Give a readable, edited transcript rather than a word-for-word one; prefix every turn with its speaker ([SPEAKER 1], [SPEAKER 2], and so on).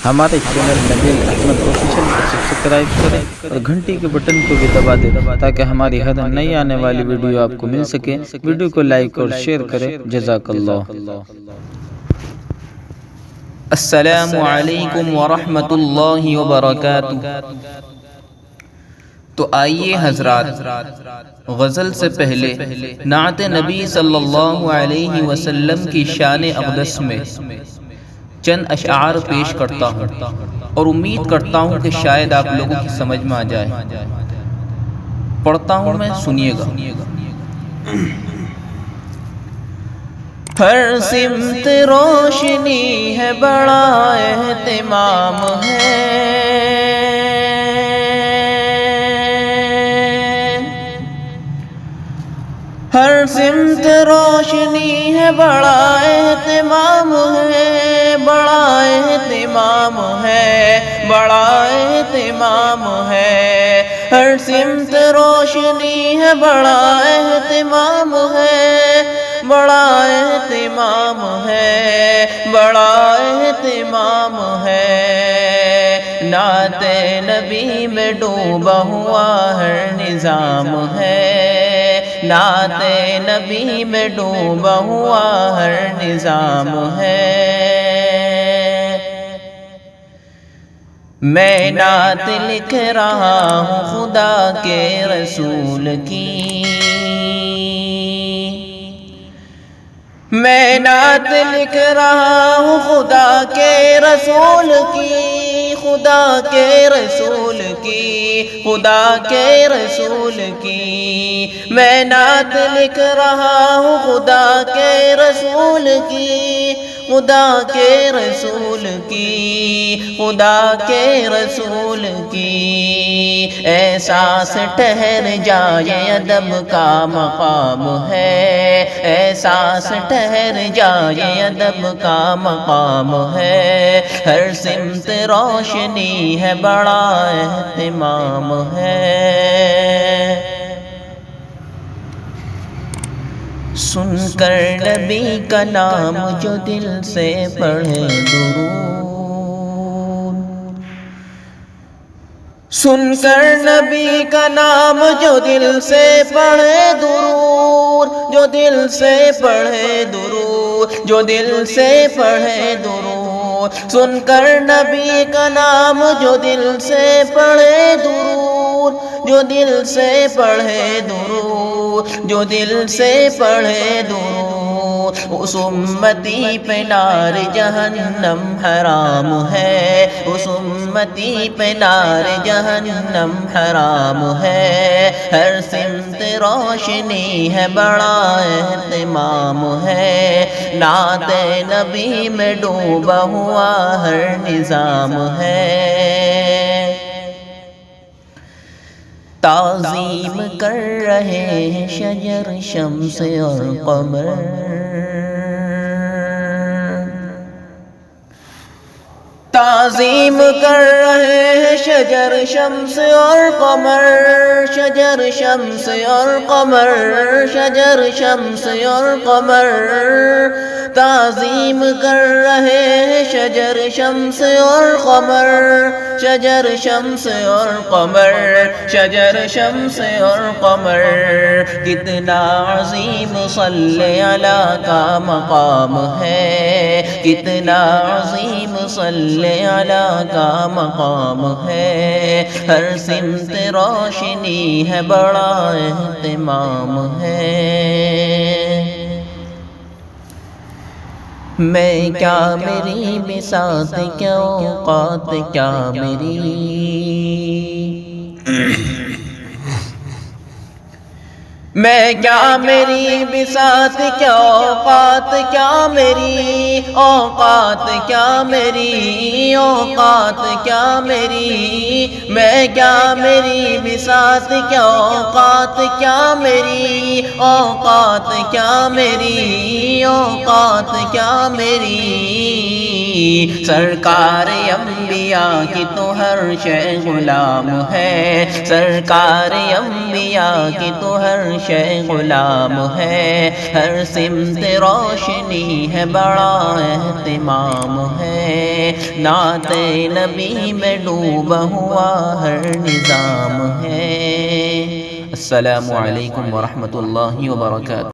[SPEAKER 1] ہمارے چینل نبیل احمد آفیشیل کو سبسکرائب کریں اور گھنٹی کے بٹن کو بھی دبا دیں تاکہ ہماری ہر نئی آنے والی ویڈیو آپ کو مل سکے۔ ویڈیو کو لائک اور شیئر کریں۔ جزاک اللہ۔
[SPEAKER 2] السلام علیکم ورحمۃ اللہ وبرکاتہ۔ تو آئیے حضرات، غزل سے پہلے نعت نبی صلی اللہ علیہ وسلم کی شان اقدس میں چند اشعار پیش کرتا ہوں اور امید کرتا ہوں کہ شاید آپ لوگوں کی سمجھ میں آ جائے۔ پڑھتا ہوں میں، سنیے گا۔ ہر سمت روشنی ہے، بڑا اہتمام ہے، ہر سمت روشنی ہے، بڑا اہتمام ہے، بڑا اہتمام ہے، بڑا اہتمام ہے، ہر سمت روشنی ہے، بڑا اہتمام ہے، بڑا اہتمام ہے، بڑا اہتمام ہے، نعت نبی میں ڈوبا ہوا ہر نظام ہے، نعت نبی میں ڈوبا ہوا ہر نظام ہے، میں نعت لکھ رہا ہوں خدا کے رسول کی، میں نعت لکھ رہا ہوں خدا کے رسول کی، خدا کے رسول کی، خدا کے رسول کی، میں نعت لکھ رہا ہوں خدا کے رسول کی، خدا کے رسول کی، خدا کے رسول کی، احساس ٹھہر جائے ادب کا مقام ہے، احساس ٹھہر جائے ادب کا مقام ہے، ہر سمت روشنی ہے، بڑا اہتمام ہے، سن کر نبی کا نام جو دل سے پڑھے درود، سن کر نبی کا نام جو دل سے پڑھے درود، جو دل سے پڑھے درود، جو دل سے پڑھے درود، سن کر نبی کا نام جو دل سے پڑھے درود، جو دل سے پڑھے درود، جو دل سے پڑھے درود، اس امتی پہ نار جہنم حرام ہے، اس امتی پہ نار جہنم حرام ہے، ہر سمت روشنی ہے، بڑا اہتمام ہے، نعت نبی میں ڈوبا ہوا ہر نظام ہے، تعظیم کر رہے ہیں شجر شمس اور قمر، تعظیم کر رہے ہیں شجر شمس اور قمر، شجر شمس اور قمر، شجر شمس اور قمر، تعظیم کر رہے ہیں شجر شمس اور قمر، شجر شمس اور قمر، شجر شمس اور قمر، کتنا عظیم صلی اللہ کا مقام ہے، کتنا عظیم صلی اللہ کا مقام ہے، ہر سمت روشنی ہے، بڑا اہتمام ہے، میں کیا میری بساط کیا اوقات کیا میری، میں کیا میری بساط کیا اوقات کیا میری، اوقات کیا میری، اوقات کیا میری، میں کیا میری بساط کیا اوقات کیا میری، اوقات کیا میری، اوقات کیا میری، سرکار انبیاء کی تو ہر شے غلام ہے، سرکار انبیاء کی تو ہر غلام ہے، ہر سمت روشنی ہے، بڑا اہتمام ہے، نعت نبی میں ڈوبا ہوا ہر نظام ہے۔ السلام علیکم ورحمۃ اللہ وبرکاتہ۔